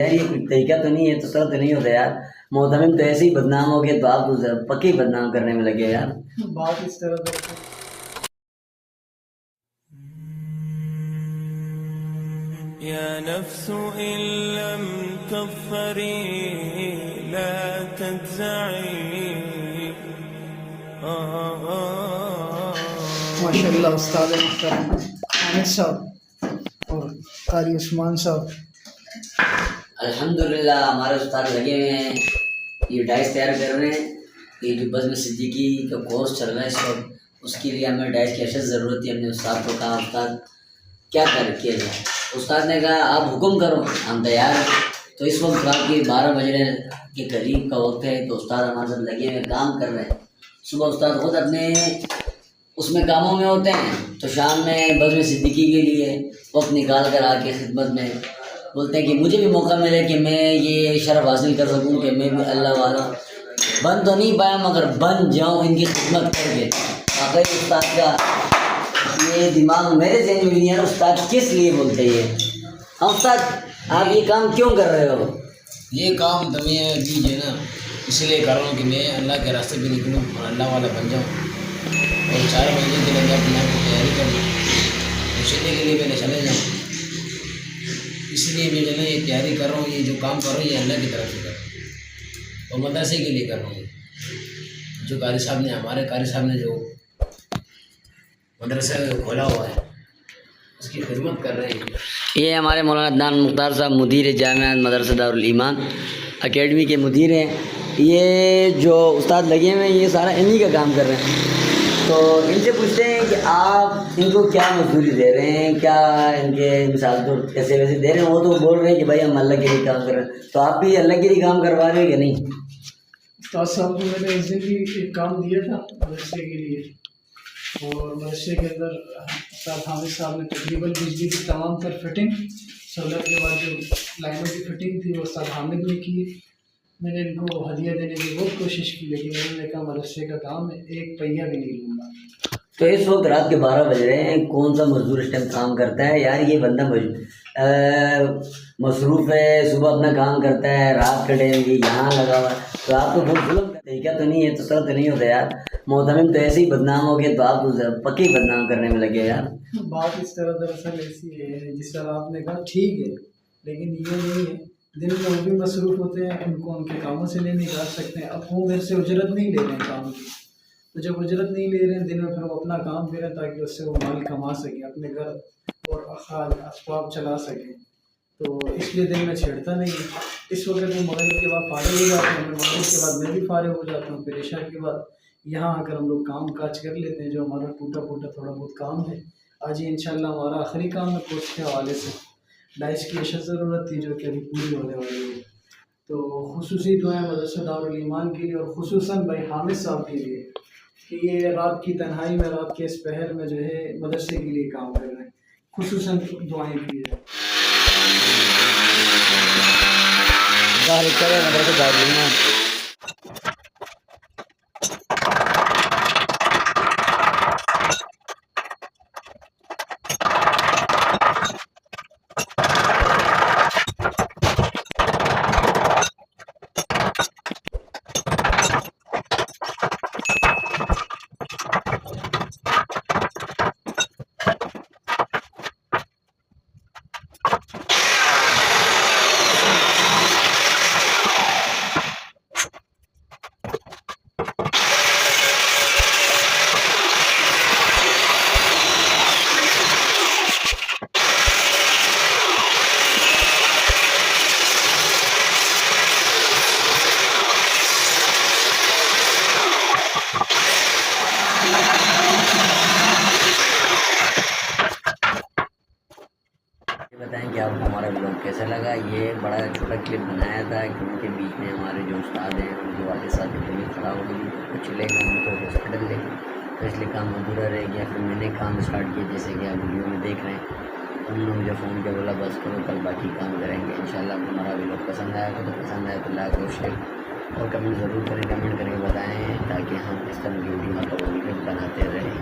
یار یہ کوئی طریقہ تو نہیں ہے، تو طرح تو نہیں ہوتا یار، محتمم تو ایسے ہی بدنام ہو گئے تو آپ تو پکی بدنام کرنے میں لگے یار. بات اس طرح سے يا نفس إن لم تظفري لا تجزعي. ماشاء اللہ استاد محترم حامد صاحب اور قاری عثمان صاحب. الحمدللہ ہمارے استاد لگے ہوئے ہیں، یہ ڈائس تیار کر رہے ہیں. یہ جو بزم صدیقی کا کورس چل رہا ہے اس وقت، اس کے لیے ہمیں ڈائس کی اشد ضرورت ہے. ہم نے استاد کو کہا استاد کیا کیا جائے. استاد نے کہا آپ حکم کرو ہم تیار ہیں. تو اس وقت رات کے 12 بجنے کے قریب کا وقت ہے، تو استاد ہمارے ساتھ لگے ہوئے کام کر رہے ہیں. صبح استاد خود اپنے اس میں کاموں میں ہوتے ہیں، تو شام میں بزم صدیقی کے لیے وقت نکال کر آ کے خدمت میں بولتے ہیں کہ مجھے بھی موقع ملے کہ میں یہ شرف حاصل کر سکوں کہ میں بھی اللہ والا بن تو نہیں پایا مگر بن جاؤں ان کی خدمت کر کے. واقعی استاد کا یہ دماغ میرے ذہن میں بھی نہیں ہے استاد کس لیے بولتے یہ. ہم استاد آپ یہ کام کیوں کر رہے ہو؟ یہ کام تمہیں دیجیے نا، اس لیے کر رہا ہوں کہ میں اللہ کے راستے پہ نکلوں اور اللہ والا بن جاؤں، اور 4 مہینے کے لیے اپنے آپ کی تیاری کروں، مشرے کے لیے پہلے چلے جاؤں. اس لیے میں جو ہے یہ تیاری کر رہا ہوں، یہ جو کام کر رہا ہوں یہ اللہ کی طرف سے کر رہا ہوں اور مدرسے کے لیے کر رہا ہوں. جو قاری صاحب نے ہمارے قاری صاحب نے جو مدرسہ کھولا ہوا ہے اس کی خدمت کر رہے ہیں. یہ ہمارے مولانا عدنان مختار صاحب مدیر جامعہ مدرسہ دارالایمان اکیڈمی کے مدیر ہیں. یہ جو استاد لگے ہوئے ہیں یہ سارا انہی کا کام کر رہے ہیں. تو ان سے پوچھتے ہیں کہ آپ ان کو کیا مزدوری دے رہے ہیں، کیا ان کے مثال طور کیسے ویسے دے رہے ہیں. وہ تو بول رہے ہیں کہ بھائی ہم اللہ کے لیے کام کر رہے ہیں. تو آپ بھی اللہ کے لیے کام کروا رہے ہیں کہ نہیں؟ استاد صاحب کو میں نے اس دن بھی ایک کام دیا تھا مدرسے کے لیے، اور مدرسے کے اندر استاد حامد صاحب نے تقریباً بجلی کی تمام تر فٹنگ سولر کے بعد جو لائنوں کی فٹنگ تھی وہ استاد حامد نے کی. میں نے ان کو ہدیہ دینے کی بہت کوشش کی، لیکن انہوں نے کہا مدرسے کا کام ہے، ایک پہیہ بھی نہیں لوں گا. تو اس وقت رات کے 12 بج رہے ہیں، کون سا مزدور اس ٹائم کام کرتا ہے یار؟ یہ بندہ مصروف ہے، صبح اپنا کام کرتا ہے، رات کا ٹائم بھی یہاں لگا ہوا ہے. تو آپ تو بہت ظلم کا طریقہ تو نہیں ہے، تو طرح تو نہیں ہوتا یار. محتمم تو ایسے ہی بدنام ہو گئے تو آپ تو پکی بدنام کرنے میں لگے یار. بات اس طرح دراصل ایسی ہے جس طرح آپ نے کہا ٹھیک ہے، لیکن یہ نہیں ہے. دن میں وہ بھی مصروف ہوتے ہیں، ان کو ان کے کاموں سے نہیں نکال سکتے ہیں. اب وہ میرے سے اجرت نہیں لے رہے ہیں کام کی، تو جب اجرت نہیں لے رہے ہیں دن میں پھر وہ اپنا کام کریں تاکہ اس سے وہ مال کما سکیں، اپنے گھر اور اخراج اسباب چلا سکیں. تو اس لیے دن میں چھیڑتا نہیں. اس وقت وہ مغرب کے بعد فارغ ہو جاتے ہیں، مغرب کے بعد میں بھی فارغ ہو جاتا ہوں، پھر عشاء کے بعد یہاں آ کر ہم لوگ کام کاج کر لیتے ہیں جو ہمارا ٹوٹا پھوٹا تھوڑا بہت کام ہے. آج یہ انشاءاللہ ہمارا آخری کام ہے کورس کے حوالے سے. ڈائس کی اشد ضرورت تھی جو کہ ابھی پوری ہونے والی ہے. تو خصوصی دعائیں مدرسہ دارالایمان کے لیے اور خصوصاً بھائی حامد صاحب کے لیے کہ یہ رات کی تنہائی میں، رات کے اس پہر میں جو ہے مدرسے کے لیے کام کر رہے ہیں. خصوصاً دعائیں کیجیے. مدرسہ دارالایمان بتائیں کہ آپ کو ہمارا بلاگ کیسا لگا. یہ بڑا چھوٹا کلپ بنایا تھا کیونکہ بیچ میں ہمارے جو استاد ہیں ان کے والد صاحب کی طبیعت خراب ہو گئی، کچھ لے کر ان کو ہاسپٹل لے گئے، تو اس لیے کام ادھورا رہ گیا. پھر میں نے کام اسٹارٹ کیا جیسے کہ آپ ویڈیو میں دیکھ رہے ہیں. انہوں نے مجھے فون کیا، بولا بس کرو کل باقی کام کریں گے. انشاءاللہ آپ کو ہمارا ویڈیو پسند آیا تو پسند آیا تو لائک اور شیئر اور کمنٹ ضرور کریں. کمنٹ کر کے بتائیں تاکہ ہم اس طرح کی ویڈیو بناتے رہیں.